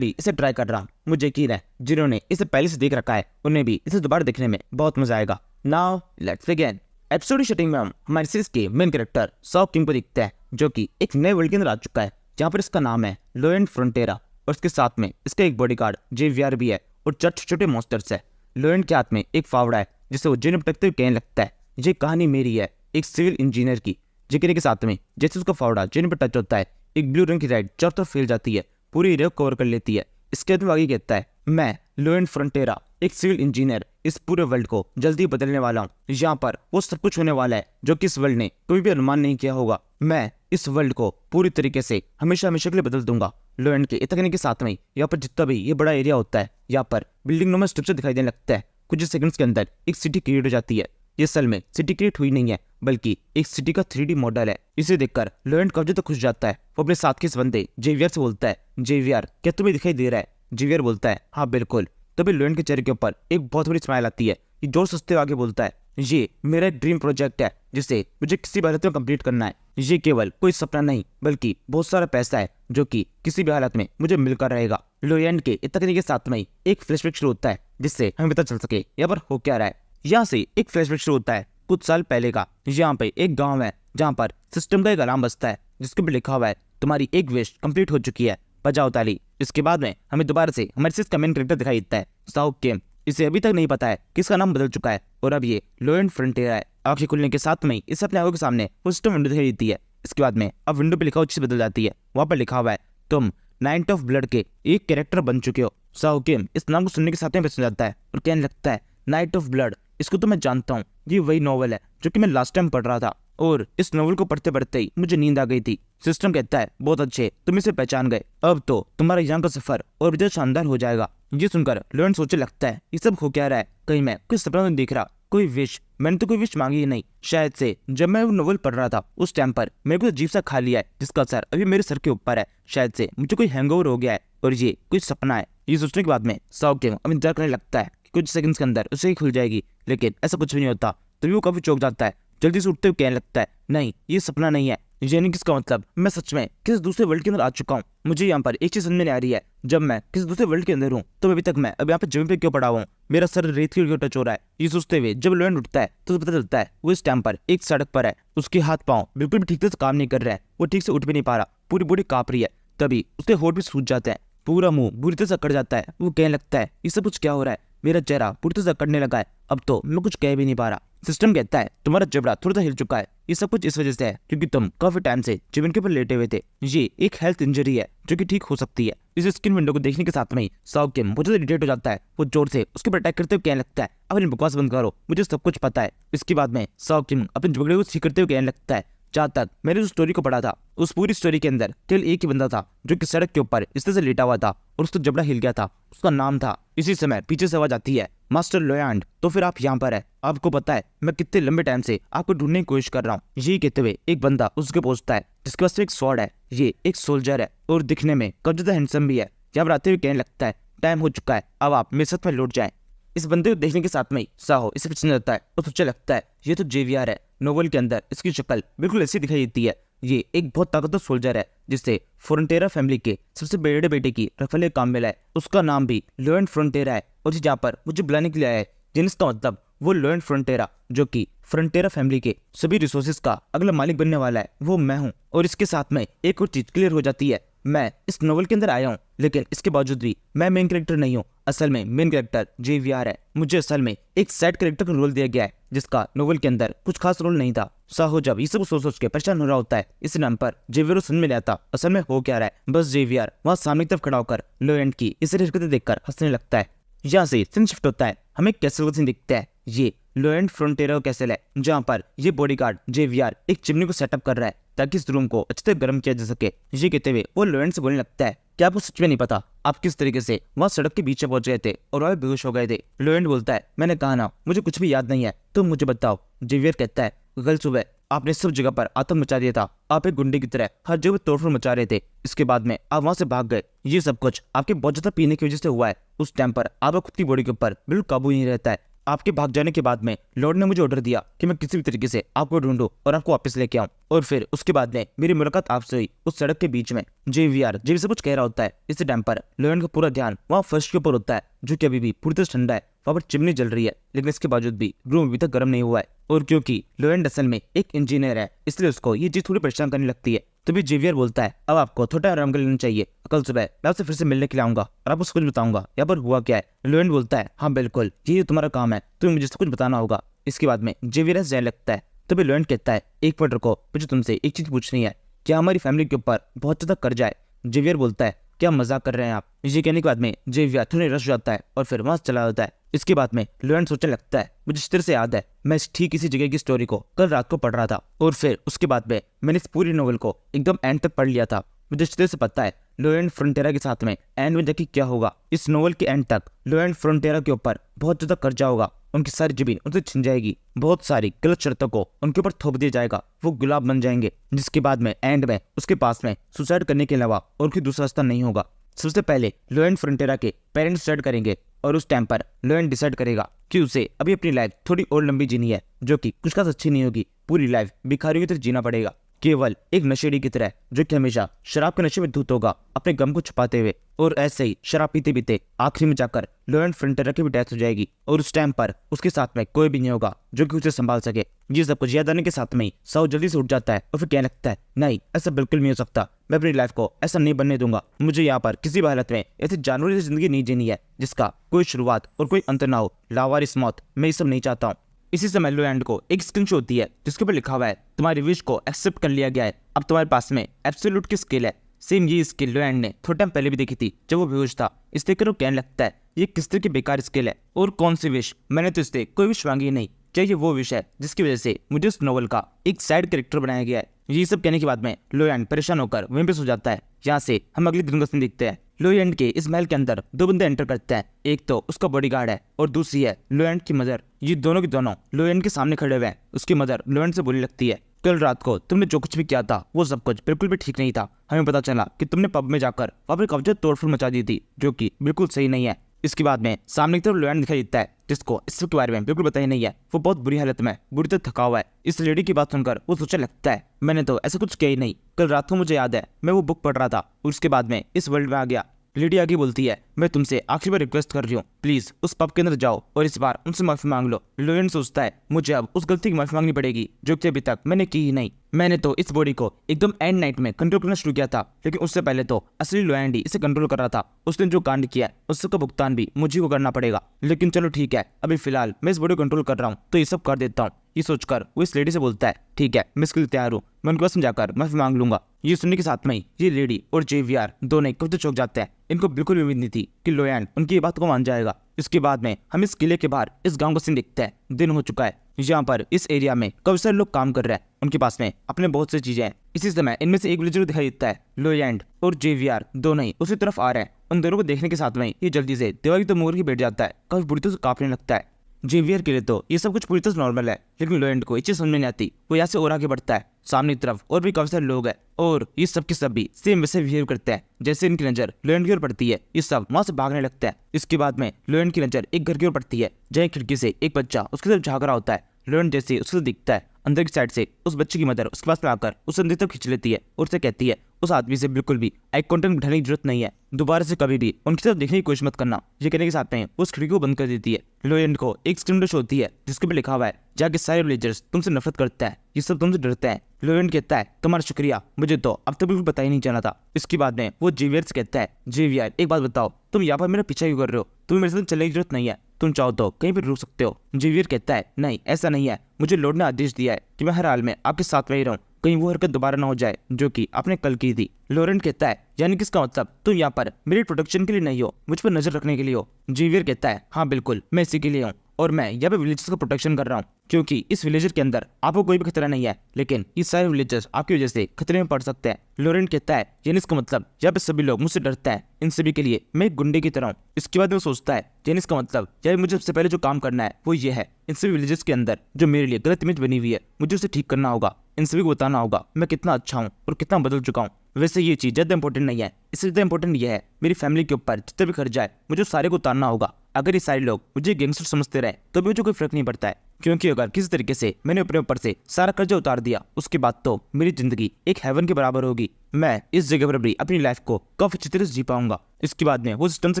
भी इसे ट्राई कर रहा हूँ। मुझे यकीन है जिन्होंने इसे पहले से देख रखा है उन्हें भी इसे दोबारा देखने में बहुत मजा आएगा। Now let's begin. Episode shooting में हम हमारे सीरीज के मेन कैरेक्टर सॉ किम को देखते हैं, जो कि एक नए वर्ल्ड के अंदर आ चुका है जहाँ पर इसका नाम है लोएंड फ्रंटेरा और उसके साथ में इसका एक बॉडीगार्ड जेवियर भी है और 4 छोटे मॉन्स्टर्स है। लोएंड के हाथ में एक फावड़ा है जिसे वो जिन्हें पटकते हुए कहने लगता है, ये कहानी मेरी है एक सिविल इंजीनियर की। जिक्र के साथ में जैसे उसका फावड़ा जिन्हें पर टच होता है एक ब्लू रंग की लाइट चारों तरफ फैल जाती है, पूरी एरिया को कवर कर लेती है। इसके बाद आगे कहता है, मैं लोएंड फ्रंटेरा एक सिविल इंजीनियर इस पूरे वर्ल्ड को जल्दी बदलने वाला हूँ। यहाँ पर वो सब कुछ होने वाला है जो कि इस वर्ल्ड ने कभी भी अनुमान नहीं किया होगा। मैं इस वर्ल्ड को पूरी तरीके से हमेशा हमेशा के लिए बदल दूंगा। लोएंड के इतना कहने के साथ में यहाँ पर जितना भी ये बड़ा एरिया होता है यहाँ पर बिल्डिंग नुमा स्ट्रक्चर दिखाई देने लगता है। कुछ सेकंड्स के अंदर एक सिटी क्रिएट हो जाती है। ये असल में सिटी क्रिएट हुई नहीं है बल्कि एक सिटी का 3D मॉडल है। इसे देखकर लोएंड काफी तक खुश जाता है। वो अपने साथ के इस बंदे जेवियर से बोलता है, जेवियर क्या तुम्हें दिखाई दे रहा है? जेवियर बोलता है, हाँ बिल्कुल। तभी लोएंड के चेहरे के ऊपर एक बहुत बड़ी स्माइल आती है। ये जोर सस्ते आगे बोलता है, ये मेरा ड्रीम प्रोजेक्ट है जिसे मुझे किसी भी हालत में कंप्लीट करना है। ये केवल कोई सपना नहीं बल्कि बहुत सारा पैसा है जो कि किसी भी हालत में मुझे मिलकर रहेगा। लोएंड के इतना कहने के साथ में एक फ्लैशबैक शुरू होता है जिससे हमें पता चल सके यहाँ पर हो क्या रहा है। यहाँ से एक फ्लैशबैक शुरू होता है कुछ साल पहले का। यहाँ पे एक गांव है जहाँ पर सिस्टम का एक अलार्म बजता है जिसके ऊपर लिखा हुआ है, तुम्हारी एक विश कंप्लीट हो चुकी है, बजाओ ताली। इसके बाद में हमें दोबारा से हमारे सिस्टम का मेन कैरेक्टर दिखाई देता है, सॉ किम। इसे अभी तक नहीं पता है कि इसका नाम बदल चुका है और अब ये लोएंड फ्रंटियर है। आंखें खुलने के साथ में इसे अपने आंखों के सामने वो सिस्टम विंडो दिखाई देती है। इसके बाद में अब विंडो पे लिखा हुआ चीज बदल जाती है। वहाँ पर लिखा हुआ है, तुम नाइट ऑफ ब्लड के एक कैरेक्टर बन चुके हो। सॉ किम इस नाम को सुनने के साथ में पसंद जाता है और कहने लगता है, नाइट ऑफ ब्लड, इसको तो मैं जानता हूँ, ये वही नॉवल है जो कि मैं लास्ट टाइम पढ़ रहा था और इस नॉवल को पढ़ते पढ़ते ही मुझे नींद आ गई थी। सिस्टम कहता है, बहुत अच्छे, तुम इसे पहचान गए, अब तो तुम्हारा यहाँ का सफर और भी शानदार हो जाएगा। ये सुनकर लोएंड सोचने लगता है, ये सब हो क्या रहा है? कहीं मैं कोई सपना नहीं देख रहा? कोई विश? मैंने तो कोई विश मांगी ही नहीं। शायद से जब मैं वो नॉवल पढ़ रहा था उस टाइम पर मेरे को अजीब सा खा लिया है जिसका असर अभी मेरे सर के ऊपर है। शायद से मुझे कोई हैंगओवर हो गया है और ये कोई सपना है। ये सोचने के बाद में सॉ किम अब इंतजार करने लगता है कि कुछ सेकंड्स के अंदर उसे ही खुल जाएगी, लेकिन ऐसा कुछ भी नहीं होता। तभी वो काफी चौंक जाता है। जल्दी से उठते हुए कहने लगता है, नहीं ये सपना नहीं है। यानी किसका मतलब मैं सच में किसी दूसरे वर्ल्ड के अंदर आ चुका हूँ। मुझे यहाँ पर एक चीज समझ में नहीं आ रही है, जब मैं किसी दूसरे वर्ल्ड के अंदर हूँ तो अभी तक मैं अब यहाँ पे जमीन पे क्यों पड़ा हुआ हूँ? मेरा सर रेत की टच हो रहा है। ये सोचते हुए जब लोएंड उठता है तो उसे पता चलता है वो इस टाइम पर एक सड़क पर है। उसके हाथ पाँव बिल्कुल भी ठीक से काम नहीं कर रहे हैं, वो ठीक से उठ भी नहीं पा रहा, पूरी बॉडी कांप रही है। तभी उसके होठ भी सूज जाते हैं, पूरा मुंह बुरी तरह से अकड़ जाता है। वो कहने लगता है, ये सब कुछ क्या हो रहा है? मेरा चेहरा पूरी तरह से अकड़ने लगा है, अब तो मैं कुछ कह भी नहीं पा रहा। सिस्टम कहता है, तुम्हारा जबड़ा थोड़ा सा हिल चुका है, ये सब कुछ इस वजह से है क्योंकि तुम काफी टाइम से जमीन के ऊपर लेटे हुए थे। ये एक हेल्थ इंजरी है जो कि ठीक हो सकती है। इस स्क्रीन विंडो को देखने के साथ में ही सॉ किम बहुत ज्यादा इरिटेट हो जाता है। वो जोर से उसके ऊपर अटैक करते हुए कहने लगता है, अपनी बकवास बंद करो, मुझे सब कुछ पता है। इसके बाद में सॉ किम अपने झगड़े को ठीक करते हुए कहने लगता है, जहाँ तक मैंने उस स्टोरी को पढ़ा था उस पूरी स्टोरी के अंदर केवल एक ही बंदा था जो कि सड़क के ऊपर इस तरह से लेटा हुआ था और उसका जबड़ा हिल गया था, उसका नाम था। इसी समय पीछे से आवाज आती है, मास्टर लोएंड, तो फिर आप यहाँ पर है? आपको पता है मैं कितने लंबे टाइम से आपको ढूंढने की कोशिश कर रहा हूँ। यही कहते हुए एक बंदा उसके पहुंचता है जिसके पास एक स्वॉर्ड है। ये एक सोल्जर है और दिखने में काफी ज्यादा हैंडसम भी है। यहाँ पर आते हुए कहने लगता है, टाइम हो चुका है, अब आप मेरे साथ में लौट जाएं। इस बंदे को देखने के साथ में ही साहो इसे पसंद आता है और सोचने लगता है, ये तो जेवियर है। नोवेल के अंदर इसकी शक्ल बिल्कुल ऐसी दिखाई देती है। ये एक बहुत ताकतवर सोल्जर है जिससे फ्रंटेरा फैमिली के सबसे बड़े बेटे की रफल काम मिला है। उसका नाम भी लोएंड फ्रंटेरा है और जहाँ पर मुझे बुलाने के लिए आया है, जिसका मतलब वो लोएंड फ्रंटेरा जो कि फ्रंटेरा फैमिली के सभी रिसोर्सेज का अगला मालिक बनने वाला है, वो मैं हूँ। और इसके साथ में एक और चीज क्लियर हो जाती है, मैं इस नोवेल के अंदर आया हूँ लेकिन इसके बावजूद भी मैं मेन कैरेक्टर नहीं हूँ। असल में मेन कैरेक्टर जेवियर है। मुझे असल में एक साइड कैरेक्टर का रोल दिया गया है जिसका नोवेल के अंदर कुछ खास रोल नहीं था। साहो जब ये सब सोच के परेशान हो रहा होता है इस नाम पर जेवियर को समझ में नहीं आता असल में हो क्या रहा है। बस जेवियर वहाँ सामने की तरफ खड़ा होकर लोएंड की इस हरकतें देखकर हंसने लगता है। यहाँ से सीन शिफ्ट होता है, हमें कैसल का सीन दिखता है। ये लोएंड फ्रंटेरा कैसल है जहाँ पर ये बॉडीगार्ड जेवियर एक चिमनी को सेटअप कर रहा है ताकि इस रूम को अच्छे से गर्म किया जा सके। ये कहते हुए वो लोएंड से बोलने लगता है, क्या आपको सच में नहीं पता आप किस तरीके से वहाँ सड़क के बीच में पहुंच गए थे और वह बेहोश हो गए थे? लोएंड बोलता है, मैंने कहा ना मुझे कुछ भी याद नहीं है, तुम मुझे बताओ। जेवियर कहता है, कल सुबह आपने सब जगह पर आतंक मचा दिया था, आप एक गुंडे की तरह हर जगह तोड़फोड़ मचा रहे थे। इसके बाद में आप वहां से भाग गए। ये सब कुछ आपके बहुत ज्यादा पीने की वजह से हुआ है। उस टाइम पर आपका खुद की बॉडी के ऊपर बिल्कुल काबू नहीं रहता है, आपके भाग जाने के बाद में लॉर्ड ने मुझे ऑर्डर दिया कि मैं किसी भी तरीके से आपको ढूंढूं और आपको वापस लेके आऊं। और फिर उसके बाद में मेरी मुलाकात आपसे हुई उस सड़क के बीच में। जेवियर जब से कुछ कह रहा होता है इस टाइम पर लोयन का पूरा ध्यान वहाँ फर्श के ऊपर होता है, जो कि अभी भी पूरी तरह ठंडा है। वहाँ पर चिमनी जल रही है, लेकिन इसके बावजूद भी रूम अभी तक गर्म नहीं हुआ है। और क्योंकि लोयन असल में एक इंजीनियर है, इसलिए उसको ये चीज थोड़ी परेशान करने लगती है। तभी जेवियर बोलता है अब आपको थोड़ा आराम कर लेना चाहिए, कल सुबह मैं आपसे फिर से मिलने के लिए आऊंगा और आपको सब कुछ बताऊंगा यहाँ पर हुआ क्या है। लोयन बोलता है हाँ बिल्कुल, ये तुम्हारा काम है, तुम्हें मुझे सब कुछ बताना होगा। इसके बाद में जेवियर जाने लगता है। तभी लोयन कहता है एक मिनट रुको, मुझे तुमसे एक चीज पूछनी है, क्या हमारी फैमिली के ऊपर बहुत ज्यादा कर्जा है? जेवियर बोलता है क्या मजाक कर रहे हैं आप? ये कहने के बाद में जेवियर थोड़ा रश जाता है और फिर वहां से चला जाता है। इसके बाद में लोयन सोचने लगता है मुझे इस तरह से याद है मैं ठीक इसी जगह की स्टोरी को कल रात को पढ़ रहा था, और फिर उसके बाद में मैंने इस पूरी नोवेल को एकदम एंड तक पढ़ लिया था। मुझे इस तरह से पता है लोयन फ्रंटियरा के साथ में एंड में जाके क्या होगा। इस नोवेल के एंड तक लोयन फ्रंटियरा के ऊपर बहुत ज्यादा कर्जा होगा, उनकी सारी जमीन उनसे छिन जाएगी, बहुत सारी गलत शर्तों को उनके ऊपर थोप दिया जाएगा, वो गुलाब बन जाएंगे, जिसके बाद में एंड में उसके पास में सुसाइड करने के अलावा और कोई दूसरा रास्ता नहीं होगा। सबसे पहले लोयन फ्रंटियरा के पेरेंट्स डिसाइड करेंगे और उस टाइम पर लोयन डिसाइड करेगा कि उसे अभी अपनी लाइफ थोड़ी और लंबी जीनी है, जो कि कुछ खास अच्छी नहीं होगी। पूरी लाइफ भिखारियों की तरह जीना पड़ेगा, केवल एक नशेड़ी की तरह, जो कि हमेशा शराब के नशे में धुत होगा अपने गम को छुपाते हुए। और ऐसे ही शराब पीते पीते आखिरी में जाकर लोयन फ्रंटियरा की भी डेथ हो जाएगी, और उस टाइम पर उसके साथ में कोई भी नहीं होगा जो कि उसे संभाल सके। ये सब कुछ याद आने के साथ में ही साउ जल्दी से उठ जाता है और फिर कहने लगता है नहीं, ऐसा बिल्कुल नहीं हो सकता, मैं अपनी लाइफ को ऐसा नहीं बनने दूंगा। मुझे यहाँ पर किसी भी हालत में ऐसी जानवरों जैसी जिंदगी नहीं जीनी है जिसका कोई शुरुआत और कोई अंत ना हो, लावारिस मौत, मैं ये सब नहीं चाहता हूँ। इसी समय लोयन को एक स्क्रीनशॉट होती है जिसके ऊपर लिखा हुआ है तुम्हारी विश को एक्सेप्ट कर लिया गया है, अब तुम्हारे पास में एब्सोल्यूट की स्किल है। सेम ये स्किल लोयन ने थोड़ा टाइम पहले भी देखी थी जब वो बेहोश था। इस देखकर वो कहने लगता है ये किस तरह की बेकार स्किल है और कौन सी विश, मैंने तो इससे कोई विश मांगी नहीं। क्या ये वो विश है जिसकी वजह से मुझे उस नोवेल का एक साइड कैरेक्टर बनाया गया है? ये सब कहने के बाद में लोयन परेशान होकर वहीं पे सो जाता है। यहाँ से हम अगले दिन का सीन देखते हैं। लोयन के इस महल के अंदर दो बंदे एंटर करते हैं, एक तो उसका बॉडीगार्ड है और दूसरी है लोयन की मदर। ये दोनों के दोनों लोयन के सामने खड़े हुए हैं। उसकी मदर लोयन से बोलने लगती है कल रात को तुमने जो कुछ भी किया था वो सब कुछ बिल्कुल भी ठीक नहीं था। हमें पता चला कि तुमने पब में जाकर वहाँ पर कब्जे तोड़फोड़ मचा दी थी, जो कि बिल्कुल सही नहीं है। इसके बाद में सामने की तरफ लोयन दिखाई देता है जिसको इस सब के बारे में बिल्कुल पता ही नहीं है। वो बहुत बुरी हालत में बुरी तरह थका हुआ है। इस लेडी की बात सुनकर वो सोचने लगता है मैंने तो ऐसा कुछ किया ही नहीं, कल रात को मुझे याद है मैं वो बुक पढ़ रहा था और उसके बाद में इस वर्ल्ड में आ गया। लेडी आगे बोलती है मैं तुमसे आखिरी बार रिक्वेस्ट कर रही हूँ, प्लीज उस पब के अंदर जाओ और इस बार उनसे माफी मांग लो। लोयन सोचता है मुझे अब उस गलती की माफी मांगनी पड़ेगी जो कि अभी तक मैंने की ही नहीं। मैंने तो इस बॉडी को एकदम एंड नाइट में कंट्रोल करना शुरू किया था, लेकिन उससे पहले तो असली लोयन इसे कंट्रोल कर रहा था। उसने जो कांड किया उस सब का भुगतान भी मुझे को करना पड़ेगा। लेकिन चलो ठीक है, अभी फिलहाल मैं इस बॉडी को कंट्रोल कर रहा हूँ तो ये सब कर देता हूँ। ये सोचकर वो इस लेडी से बोलता है ठीक है, मैं इसके लिए तैयार हूँ, मैं उनके पास जाकर माफी मांग लूंगा। ये सुनने के साथ में ये लेडी और जेवियर दोनों कब चौंक जाते हैं। इनको बिल्कुल भी उम्मीद नहीं थी कि लोयन उनकी ये बात को मान जाएगा। इसके बाद में हम इस किले के बाहर इस गांव का सीन देखते हैं। दिन हो चुका है, यहाँ पर इस एरिया में काफी सारे लोग काम कर रहे हैं, उनके पास में अपने बहुत सी चीजें हैं। इसी समय इनमें से एक विलेजर दिखाई देता है। लोयन और जेवियर दोनों ही उसी तरफ आ रहे हैं। उन दोनों को देखने के साथ में ये जल्दी से दीवार तो मुड़ के बैठ जाता है, काफी बुरी तरह से कांपने लगता है। जेवियर के लिए तो ये सब कुछ पूरी तरह से नॉर्मल है, लेकिन लोयन को ये चीज समझ में नहीं आती। वो यहाँ से और आगे बढ़ता है। सामने की तरफ और भी काफी सारे लोग हैं और ये सब के सब भी सेम वैसे बिहेव करते हैं। जैसे इनकी नजर लोयन की ओर पड़ती है, ये सब वहां से भागने लगता है। इसके बाद में लोयन की नजर एक घर की ओर पड़ती है, जहाँ खिड़की से एक बच्चा उसकी तरफ झाँक रहा होता है। लोयन जैसे उससे दिखता है, अंदर की साइड से उस बच्चे की मदर उसके पास में आकर उसे अंदर तक खींच लेती है और उसे कहती है उस आदमी से बिल्कुल भी आई कॉन्टेक्ट बिठाने की जरूरत नहीं है, दोबारा से कभी भी उनकी तरफ देखने की कोशिश मत करना। ये कहने के साथ में उस खिड़की को बंद कर देती है। लोयन को एक स्क्रीन टच होती है जिसके ऊपर लिखा हुआ है जाके सारे विलेजर्स तुमसे नफरत करते हैं, ये सब तुमसे डरते हैं। लोयन कहता है तुम्हारा शुक्रिया, मुझे तो अब तक बिल्कुल पता ही नहीं चला था। इसके बाद में वो जेवियर से कहता है जेवियर एक बात बताओ, तुम यहाँ पर मेरा पीछा क्यों कर रहे हो? तुम्हें मेरे साथ चलने की जरूरत नहीं है, तुम चाहो तो कहीं भी रुक सकते हो। जेवियर कहता है नहीं ऐसा नहीं है, मुझे लॉर्ड ने आदेश दिया है कि मैं हर हाल में आपके साथ में ही रहूं, कहीं वो हरकत दोबारा ना हो जाए जो कि आपने कल की थी। लोरेन कहता है यानी किसका मतलब तुम यहाँ पर मेरी प्रोटेक्शन के लिए नहीं हो, मुझ पर नजर रखने के लिए हो। जेवियर कहता है हाँ बिल्कुल मैं इसी के लिए हूँ और मैं यहाँ पे विलेजर्स का प्रोटेक्शन कर रहा हूँ क्योंकि इस विलेजर के अंदर आपको कोई भी खतरा नहीं है, लेकिन ये सारे विलेजर्स आपकी वजह से खतरे में पड़ सकते हैं। लोरेंट कहता है जेनिस का मतलब यहाँ पे सभी लोग मुझसे डरते हैं, इन सभी के लिए मैं एक गुंडे की तरह हूँ। इसके बाद वो सोचता है जेनिस का मतलब यहाँ मुझे सबसे पहले जो काम करना है वो ये है, इन सभी विलेजर्स के अंदर जो मेरे लिए गलत इमेज बनी हुई है मुझे उसे ठीक करना होगा। इन सभी को बताना होगा मैं कितना अच्छा हूँ और कितना बदल चुका हूँ। वैसे ये चीज ज्यादा इंपॉर्टेंट नहीं है, इससे ज्यादा इंपॉर्टेंट ये है मेरी फैमिली के ऊपर जितना भी खर्च जाए मुझे सारे को उतारना होगा। अगर ये सारे लोग मुझे गैंगस्टर समझते रहे तो भी मुझे कोई फर्क नहीं पड़ता है, क्योंकि अगर किसी तरीके से मैंने अपने ऊपर से सारा कर्जा उतार दिया उसके बाद तो मेरी जिंदगी एक हेवन के बराबर होगी। मैं इस जगह पर भी अपनी लाइफ को काफी अच्छी तरह से जी पाऊंगा। इसके बाद में वो सिस्टम से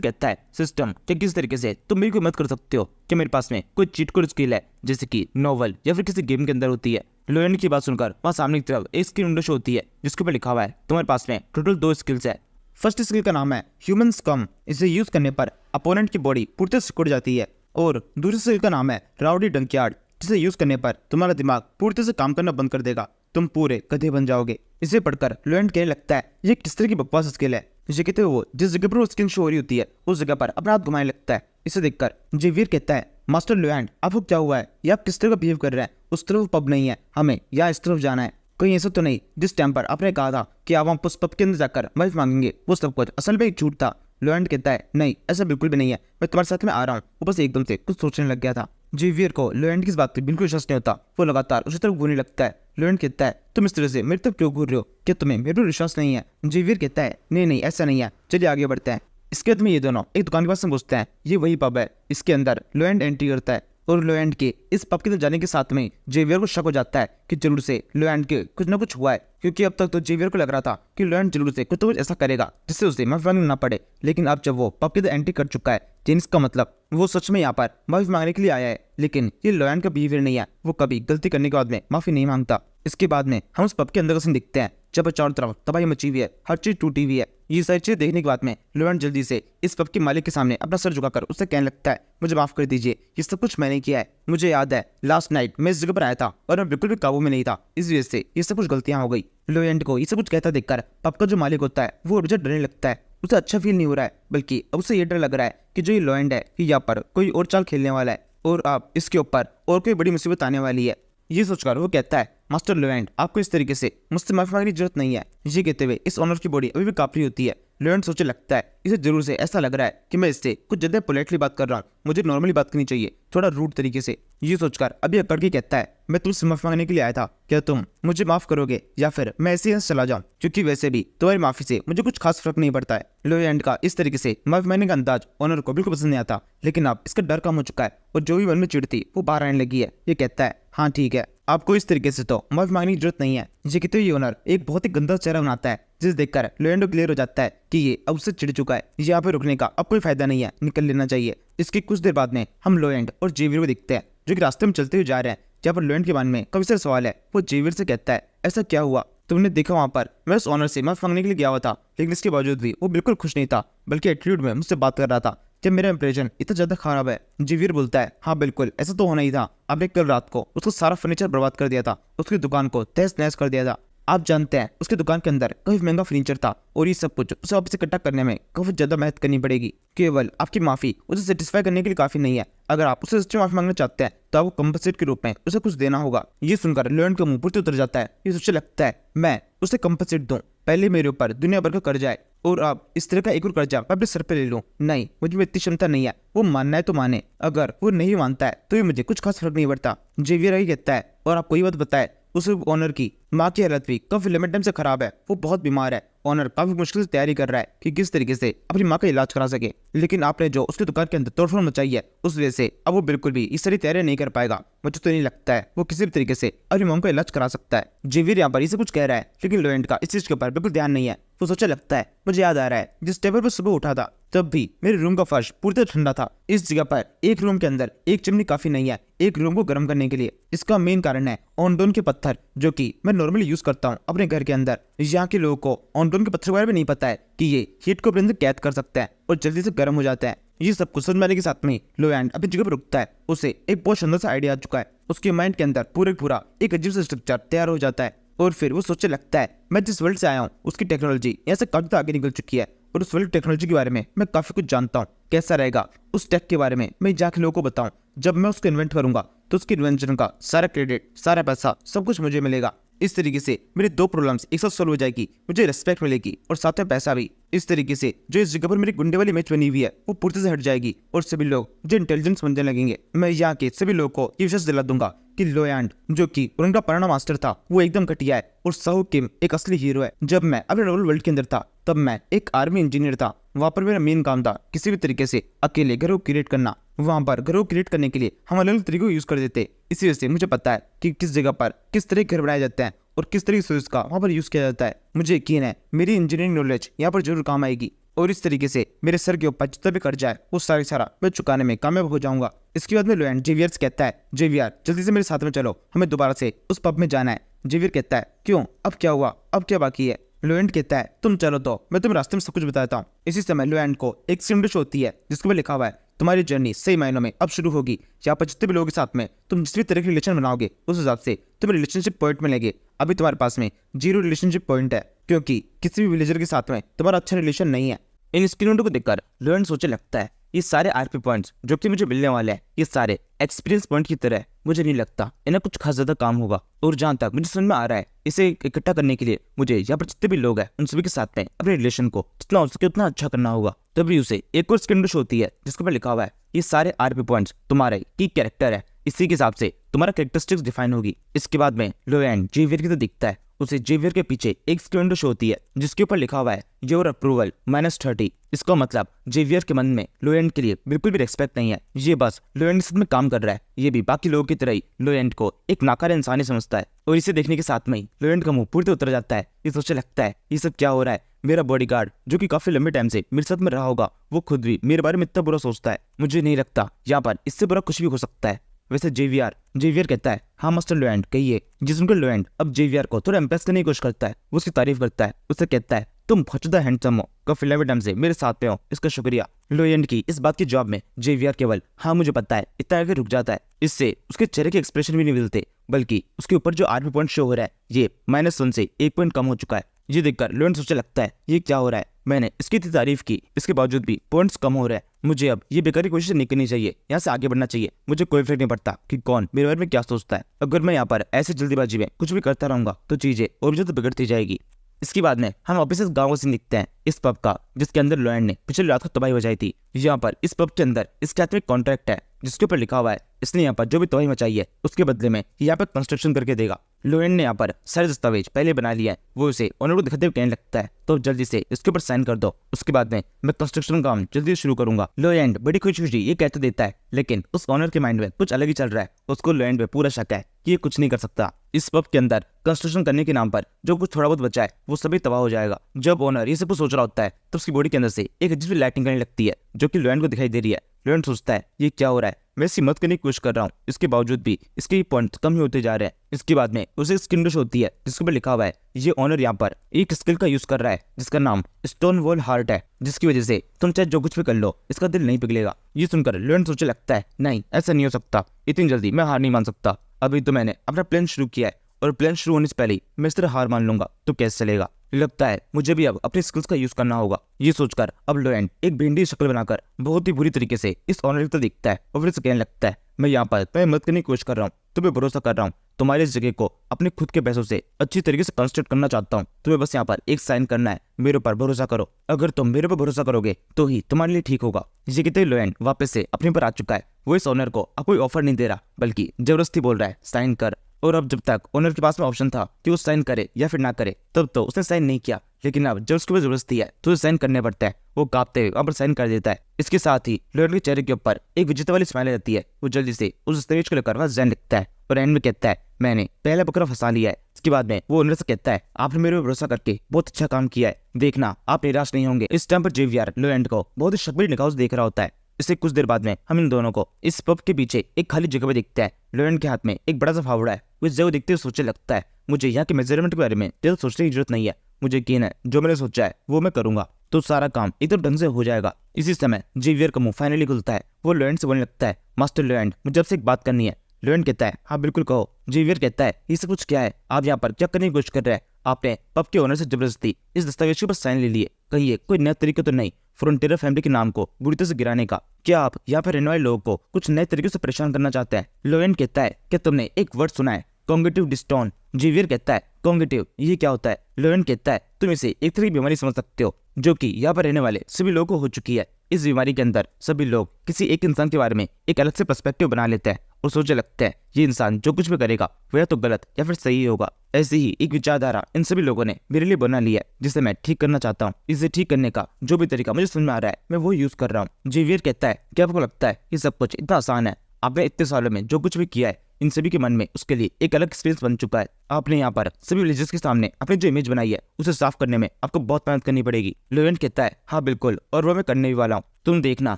कहता है सिस्टम क्या किस तरीके से तुम मेरी कोई मदद कर सकते हो, क्या मेरे पास में कोई चीट कोड स्किल है जैसे कि नॉवल या फिर किसी गेम के अंदर होती है। लोरेंट की बात सुनकर वहाँ सामने की तरफ एक स्क्रीन विंडो शो होती है जिसके ऊपर लिखा हुआ है तुम्हारे पास में टोटल 2 स्किल्स है। फर्स्ट स्किल का नाम है ह्यूमन स्कम, इसे यूज करने पर अपोनेंट की बॉडी पूरी तरह सिकुड़ जाती है। और दूसरे स्किल का नाम है राउडी डंकयार्ड, जिसे यूज करने पर तुम्हारा दिमाग पूरी तरह से काम करना बंद कर देगा, तुम पूरे गधे बन जाओगे। इसे पढ़कर लोरेंट कहने लगता है ये किस तरह की बकवास स्किल है। इसे कहते हुए वो जिस जगह पर वो स्किल शो हो रही होती है उस जगह पर अपना हाथ घुमाने लगता है। इसे देखकर जेवियर कहता है मास्टर लोरेंट आपको क्या हुआ है, ये आप किस तरह का बिहेव कर रहे हैं, उस तरफ पब नहीं है, हमें यहाँ इस तरफ जाना है। कहीं ऐसा तो नहीं जिस टाइम पर आपने कहा था कि आप उस पब के अंदर जाकर माफी मांगेंगे वो सब कुछ असल में एक झूठ था। लोरेंट कहता है नहीं ऐसा बिल्कुल भी नहीं है, मैं तुम्हारे साथ में आ रहा हूँ। वो बस एकदम से कुछ सोचने लग गया था। जेवियर को लोरेंट की इस बात पर बिल्कुल विश्वास नहीं होता, वो लगातार उसी तरफ घूरने लगता है। लोरेंट कहता है तुम इस तरह से मेरी तरफ क्यों घूर रहे हो, क्या तुम्हें मेरे पर विश्वास नहीं है। जेवियर कहता है नहीं ऐसा नहीं है, चलिए आगे बढ़ते हैं। इसके बाद में ये दोनों एक दुकान के पास पहुंचते हैं, ये वही पब है। इसके अंदर लोरेंट एंट्री करता है और लोरेंट के इस पब के अंदर जाने के साथ में जेवियर को शक हो जाता है कि जरूर से लोरेंट के कुछ ना कुछ हुआ है, क्योंकि अब तक तो जेवियर को लग रहा था कि लोरेंट जरूर से कुछ तो कुछ ऐसा करेगा जिससे उसे माफी मांगना ना पड़े। लेकिन अब जब वो पब के अंदर एंट्री कर चुका है जेनिस का मतलब वो सच में यहाँ पर माफी मांगने के लिए आया है, लेकिन ये लोरेंट का बिहेवियर नहीं है, वो कभी गलती करने के बाद में माफी नहीं मांगता। इसके बाद में हम उस पब के अंदर का सीन दिखते हैं जब चारों तरफ तबाही मची हुई है, हर चीज टूटी हुई है। ये सारी चीज देखने के बाद में लोरेंट जल्दी से इस पब के मालिक के सामने अपना सर झुकाकर उससे कहने लगता है मुझे माफ कर दीजिए, ये सब कुछ मैंने किया है। मुझे याद है लास्ट नाइट मैं इस जगह पर आया था और मैं बिल्कुल भी काबू में नहीं था, इस वजह से ये सब कुछ गलतियां हो गई। लोरेंट को ये सब कुछ कहता देखकर पब का जो मालिक होता है वो मुझे डरने लगता है। उसे अच्छा फील नहीं हो रहा है, बल्कि अब उसे ये डर लग रहा है कि जो ये लोरेंट है कि यहाँ पर कोई और चाल खेलने वाला है और अब इसके ऊपर और कोई बड़ी मुसीबत आने वाली है। ये सोचकर वो कहता है मास्टर लोरेंट आपको इस तरीके से मुझसे माफी मांगने की जरूरत नहीं है। ये कहते हुए इस ऑनर की बॉडी अभी भी कांप रही होती है। लोरेंट सोचने लगता है इसे जरूर से ऐसा लग रहा है कि मैं इससे कुछ ज्यादा पोलाइटली बात कर रहा हूँ, मुझे नॉर्मली बात करनी चाहिए, थोड़ा रूड तरीके से। ये सोचकर अभी अकड़ के कहता है मैं तुमसे माफी मांगने के लिए आया था, क्या तुम मुझे माफ करोगे या फिर मैं ऐसे ही चला जाऊं, क्योंकि वैसे भी तुम्हारी माफी से मुझे कुछ खास फर्क नहीं पड़ता है। लोरेंट का इस तरीके से माफी मांगने का अंदाज ऑनर को बिल्कुल पसंद नहीं आता, लेकिन अब इसका डर कम हो चुका है और जो भी मन में चिढ़ थी वो बाहर आने लगी है। ये कहता है हाँ ठीक है, आपको इस तरीके से तो माफी मांगने की जरूरत नहीं है। ये कहते हुए ओनर एक बहुत ही गंदा चेहरा बनाता है, जिसे देखकर लोरेंट को क्लियर हो जाता है कि ये अब उससे चिढ़ चुका है, यहाँ पे रुकने का अब कोई फायदा नहीं है, निकल लेना चाहिए। इसके कुछ देर बाद में हम लोरेंट और जेवियर को दिखते हैं जो कि रास्ते में चलते हुए जा रहे हैं। जहाँ पर लोरेंट के मन में काफी सारे सवाल है। वो जेवियर से कहता है ऐसा क्या हुआ, तुमने देखा वहाँ पर मैं उस ऑनर से माफी मांगने के लिए गया हुआ था, लेकिन इसके बावजूद भी वो बिल्कुल खुश नहीं था, बल्कि एटीट्यूड में मुझसे बात कर रहा था। जब मेरा इंप्रेशन इतना ज्यादा खराब है। जेवियर बोलता है हाँ बिल्कुल ऐसा तो होना ही था, आपने कल रात को उसका सारा फर्नीचर बर्बाद कर दिया था, उसकी दुकान को तहस नहस कर दिया था। आप जानते हैं उसकी दुकान के अंदर काफी महंगा फर्नीचर था और ये सब कुछ उसे वापस इकट्ठा करने में काफी ज्यादा मेहनत करनी पड़ेगी। केवल आपकी माफी उसे सेटिस्फाई करने के लिए काफी नहीं है, अगर आप उसे सच्ची माफी मांगना चाहते हैं तो आपको कंपनसेट के रूप में उसे कुछ देना होगा। ये सुनकर लोरेंट का मुंह पूरी उतर जाता है। ये सोचने लगता है मैं उसे कंपनसेट दूं, पहले मेरे ऊपर दुनिया भर का कर्जा है और अब इस तरह का एक और कर्जा मैं अपने सर पे ले लूं, नहीं मुझ में इतनी क्षमता नहीं है। वो मानना है तो माने, अगर वो नहीं मानता है तो ये मुझे कुछ खास फर्क नहीं पड़ता। जेवियर यही कहता है और आपको ये बात बताए उस ऑनर की माँ की हालत भी काफी लिमिट टाइम से खराब है, वो बहुत बीमार है। ऑनर काफी मुश्किल से तैयारी कर रहा है कि किस तरीके से अपनी माँ का इलाज करा सके, लेकिन आपने जो उसकी दुकान के अंदर तोड़फोड़ मचाई है उस वजह से अब वो बिल्कुल भी इस तरह तैयारी नहीं कर पाएगा। मुझे तो नहीं लगता है वो किसी भी तरीके से अपनी माँ का इलाज करा सकता है। जेवियर यहाँ पर इसे कुछ कह रहा है, लेकिन लोरेंट का इस चीज के ऊपर बिल्कुल ध्यान नहीं है। वो सोचने लगता है मुझे याद आ रहा है जिस टेबल पर सुबह उठा था तब भी मेरे रूम का फर्श पूरी तरह ठंडा था। इस जगह पर एक रूम के अंदर एक चिमनी काफी नहीं है एक रूम को गर्म करने के लिए। इसका मेन कारण है ऑनडोन के पत्थर, जो कि मैं नॉर्मली यूज करता हूँ अपने घर के अंदर। यहाँ के लोगों को ऑनडोन के पत्थर के बारे में नहीं पता है कि ये हीट को अपने अंदर कैद कर सकता है और जल्दी से गर्म हो जाता है। ये सब कुछ समझने के साथ में लोरेंट अपनी जगह पर रुकता है। उसे एक बहुत शानदार सा आइडिया आ चुका है। उसके माइंड के अंदर पूरा एक अजीब सा स्ट्रक्चर तैयार हो जाता है और फिर वो सोचने लगता है मैं जिस वर्ल्ड से आया हूँ उसकी टेक्नोलॉजी यहाँ से काफी आगे निकल चुकी है और उस वर्ल्ड टेक्नोलॉजी के बारे में मैं काफी कुछ जानता हूँ। कैसा रहेगा उस टेक के बारे में मैं जाके लोगों को बताऊं। जब मैं उसको इन्वेंट करूंगा तो उसकी इन्वेंशन का सारा क्रेडिट, सारा पैसा, सब कुछ मुझे मिलेगा। इस तरीके से मेरी दो प्रॉब्लम्स एक साथ सॉल्व हो जाएगी, मुझे रिस्पेक्ट मिलेगी और साथ में पैसा भी। इस तरीके से जो इस जगह पर मेरी गुंडे वाली मैच बनी हुई है वो पूर्ति से हट जाएगी और सभी लोग जो इंटेलिजेंस समझने लगेंगे। मैं यहाँ के सभी लोगों को ये विश्वास दिला दूंगा कि लो एंड जो कि उनका पुराना मास्टर था वो एकदम घटिया है और साहू किम एक असली हीरो है। जब मैं अपने नॉर्मल वर्ल्ड के अंदर था तब मैं एक आर्मी इंजीनियर था। वहाँ पर मेरा मेन काम था किसी भी तरीके से अकेले ग्रोह क्रिएट करना। वहाँ पर ग्रोह क्रिएट करने के लिए हम अलग अलग तरीकों को यूज कर देते। इसी वजह से मुझे पता है कि किस जगह पर किस तरह के घर बनाए जाते हैं और किस तरीके से उसका वहाँ पर यूज किया जाता है। मुझे यकीन है मेरी इंजीनियरिंग नॉलेज यहाँ पर जरूर काम आएगी और इस तरीके से मेरे सर के ऊपर जितना भी कर्जा है वो सारा मैं चुकाने में कामयाब हो जाऊंगा। इसके बाद में लोएंड जेवियर से कहता है, जेवियर जल्दी से मेरे साथ में चलो, हमें दोबारा से उस पब में जाना है। जेवियर कहता है, क्यों, अब क्या हुआ, अब क्या बाकी है? लोएंड कहता है, तुम चलो तो मैं तुम्हें रास्ते में सब कुछ बताता हूँ। इसी समय लोएंड को एक सिंडिश होती है जिसके ऊपर लिखा हुआ है, तुम्हारी जर्नी सही मायनों में अब शुरू होगी। यहाँ पर जितने भी लोगों के साथ में तुम जिस भी तरह के रिलेशन बनाओगे उस हिसाब से तुम्हें रिलेशनशिप पॉइंट मिलेंगे। अभी तुम्हारे पास में 0 रिलेशनशिप पॉइंट है क्योंकि किसी भी विलेजर के साथ में तुम्हारा अच्छा रिलेशन नहीं है। इन स्क्रीनों को देखकर लोएंड सोचने लगता है, ये सारे आरपी पॉइंट्स जो कि मुझे मिलने वाले हैं ये सारे एक्सपीरियंस पॉइंट की तरह है। मुझे नहीं लगता इन्हें कुछ खास ज्यादा काम होगा और जहां तक मुझे समझ में आ रहा है इसे इकट्ठा करने के लिए मुझे यहाँ पर जितने भी लोग हैं उन सभी के साथ में अपने रिलेशन को जितना हो सके उतना अच्छा करना होगा। तभी उसे एक और स्क्रीन होती है जिसके ऊपर लिखा हुआ है, ये सारे आरपी पॉइंट्स तुम्हारे की कैरेक्टर है, इसी के हिसाब से तुम्हारा कैरेक्टरिस्टिक्स डिफाइन होगी। इसके बाद में लोएंड जेवियर की तो दिखता है, उसे जेवियर के पीछे एक स्क्रीन होती है जिसके ऊपर लिखा हुआ है योर अप्रूवल -30। इसका मतलब जेवियर के मन में लोएंड के लिए बिल्कुल भी रिस्पेक्ट नहीं है। ये बस लोएंड के साथ में काम कर रहा है, ये भी बाकी लोगों की तरह ही लोएंड को एक नाकार इंसान ही समझता है। और इसे देखने के साथ में ही लोएंड का मुंह पूरी तरह उतर जाता है। ये सोचने लगता है ये सब क्या हो रहा है। मेरा बॉडीगार्ड जो कि काफी लंबे टाइम से मेरे साथ में रहा होगा वो खुद भी मेरे बारे में इतना बुरा सोचता है। मुझे नहीं लगता यहाँ पर इससे बुरा कुछ भी हो सकता है। वैसे जेवियर कहता है, हाँ मास्टर लोएंड कहिए। जिसमें लोएंड अब जेवियर को थोड़ा इम्प्रेस करने की कोशिश करता है, वो उसकी तारीफ करता है। उससे कहता है, तुम बहुत ज्यादा हैंडसम हो, काफी लंबे टाइम से मेरे साथ पे हो, इसका शुक्रिया। लोएंड की इस बात के जवाब में जेवियर केवल हाँ मुझे पता है इतना आगे रुक जाता है। इससे उसके चेहरे के एक्सप्रेशन भी नहीं मिलते बल्कि उसके ऊपर जो आरपी पॉइंट शो हो रहा है ये -1 से 1 पॉइंट कम हो चुका है। ये देखकर लोएंड सोचने लगता है ये क्या हो रहा है, मैंने इसकी इतनी तारीफ की इसके बावजूद भी पॉइंट्स कम हो रहा है। मुझे अब ये बेकारी कोशिश नहीं करनी चाहिए, यहाँ से आगे बढ़ना चाहिए। मुझे कोई फर्क नहीं पड़ता कि कौन मेरे बारे में क्या सोचता है। अगर मैं यहाँ पर ऐसे जल्दीबाजी में कुछ भी करता रहूंगा तो चीजें और भी ज्यादा बिगड़ती जाएगी। इसके बाद में हम वापस इस गाँव से दिखते हैं, इस पब का जिसके अंदर लोएंड ने पिछली रात को तबाही बजाई थी। यहाँ पर इस पब के अंदर इसके हाथ में कॉन्ट्रैक्ट है जिसके ऊपर लिखा हुआ है इसने यहाँ पर जो भी तबाही मचाई है उसके बदले में यहाँ पर कंस्ट्रक्शन करके देगा। लोएंड ने यहाँ पर सारे दस्तावेज पहले बना लिया है। वो उसे ओनर को दिखाते हुए कहने लगता है, तो जल्दी से इसके ऊपर साइन कर दो, उसके बाद में मैं कंस्ट्रक्शन काम जल्दी शुरू करूंगा। लोएंड बड़ी खुशी ये कहते देता है लेकिन उस ओनर के माइंड में कुछ अलग ही चल रहा है। उसको लोएंड पे पूरा शक है कि ये कुछ नहीं कर सकता। इस पब के अंदर कंस्ट्रक्शन करने के नाम पर जो कुछ थोड़ा बहुत बचा है वो सभी तबाह हो जाएगा। जब ओनर ये सब कुछ सोच रहा होता है तो उसकी बॉडी के अंदर से एक अजीब लाइटिंग करने लगती है जो कि लोएंड को दिखाई दे रही है। लोएंड सोचता है ये क्या हो रहा है, मैं इसकी मदद करने की कोशिश कर रहा हूँ, इसके बावजूद भी इसके पॉइंट कम ही होते जा रहे हैं। इसके बाद में उसे स्क्रीन होती है जिसके ऊपर लिखा हुआ है ये ओनर यहाँ पर एक स्किल का यूज कर रहा है जिसका नाम स्टोन वॉल हार्ट है, जिसकी वजह से तुम चाहे जो कुछ भी कर लो इसका दिल नहीं पिघलेगा। ये सुनकर लोएंड सोचने लगता है नहीं ऐसा नहीं हो सकता, इतनी जल्दी मैं हार नहीं मान सकता। अभी तो मैंने अपना प्लान शुरू किया है और प्लान शुरू होने से पहले ही मैं इस तरह हार मान लूंगा तो कैसे चलेगा। लगता है मुझे भी अब अपनी स्किल्स का यूज करना होगा। ये सोचकर अब लोएंड एक भिंडी शक्ल बनाकर बहुत ही बुरी तरीके से इस ऑनर को दिखता है और फिर से कहने लगता है मैं यहाँ पर तुम्हें मदद करने की कोशिश कर रहा हूँ, तुम्हें भरोसा कर रहा हूँ, तुम्हारी इस जगह को अपने खुद के पैसों से अच्छी तरीके से कंस्ट्रक्ट करना चाहता हूँ। तुम्हें बस यहाँ पर एक साइन करना है, मेरे ऊपर भरोसा करो, अगर तुम मेरे ऊपर भरोसा करोगे तो ही तुम्हारे लिए ठीक होगा। ये कहते लोएंड वापस से अपने पर आ चुका है। वो इस ऑनर को अब कोई ऑफर नहीं दे रहा बल्कि जबरदस्ती बोल रहा है साइन कर। और अब जब तक ओनर के पास में ऑप्शन था कि वो साइन करे या फिर ना करे तब तो उसने साइन नहीं किया, लेकिन अब जब उसके पास जबरदस्ती है तो उसे साइन करने पड़ता है। वो कांपते हुए वहां पर साइन कर देता है। इसके साथ ही लोएंड के चेहरे के ऊपर एक विजेता वाली स्माइल आ जाती है। वो जल्दी से उस दस्तावेज को लेकर वहां जैन लिखता है और एंड में कहता है मैंने पहला बकरा फंसा लिया है। इसके बाद में वो ओनर से कहता है आपने मेरे पर भरोसा करके बहुत अच्छा काम किया है, देखना आप निराश नहीं होंगे। इस टाइम पर जेवियर लोएंड को बहुत ही शक्बरी निगाहों से देख रहा होता है। इससे कुछ देर बाद में हम इन दोनों को इस पब के पीछे एक खाली जगह पे दिखता है। लोएंड के हाथ में एक बड़ा सा फावड़ा है। वो इस जगह देखते हुए सोचने लगता है मुझे यहाँ के मेजरमेंट के बारे में ज्यादा सोचने की जरूरत नहीं है, मुझे यकीन है जो मैंने सोचा है वो मैं करूंगा तो सारा काम एकदम ढंग से हो जाएगा। इसी समय जेवियर का मुंह फाइनली खुलता है। वो लोएंड से बोलने लगता है मास्टर लोएंड मुझे आपसे एक बात करनी है। लोएंड कहता है हाँ बिल्कुल कहो। जेवियर कहता है ये सब कुछ क्या है, आप यहाँ पर क्या करने की कोशिश कर रहे हैं? आपने पब के ओनर से जबरदस्ती इस दस्तावेज के ऊपर साइन ले लिए, कहिए कोई नया तरीका तो नहीं? फ्रंटियर फैमिली के नाम को बुरी तरह से गिराने का। क्या आप यहाँ पर रहने वाले लोगों को कुछ नए तरीके से परेशान करना चाहते हैं? लोएंड कहता है, क्या तुमने एक वर्ड सुना है, कॉग्निटिव डिस्टॉर्शन? जेवियर कहता है, कॉग्निटिव, ये क्या होता है? लोएंड कहता है, तुम इसे एक तरह की बीमारी समझ सकते हो जो कि यहाँ पर रहने वाले सभी लोगों को हो चुकी है। इस बीमारी के अंदर सभी लोग किसी एक इंसान के बारे में एक अलग से पर्सपेक्टिव बना लेते हैं और सोचने लगते हैं ये इंसान जो कुछ भी करेगा वो या तो गलत या फिर सही होगा। ऐसी ही एक विचारधारा इन सभी लोगों ने मेरे लिए बना लिया है, जिसे मैं ठीक करना चाहता हूँ। इसे ठीक करने का जो भी तरीका मुझे समझ में आ रहा है मैं वो यूज कर रहा हूँ। जेवियर कहता है, क्या आपको लगता है ये सब कुछ इतना आसान है? आपने इतने सालों में जो कुछ भी किया है इन सभी के मन में उसके लिए एक अलग एक्सपीरियंस बन चुका है। आपने यहाँ पर सभी विलेजर्स के सामने अपनी जो इमेज बनाई है उसे साफ करने में आपको बहुत मेहनत करनी पड़ेगी। लोएंड कहता है, हाँ बिल्कुल, और वो मैं करने भी वाला हूँ। तुम देखना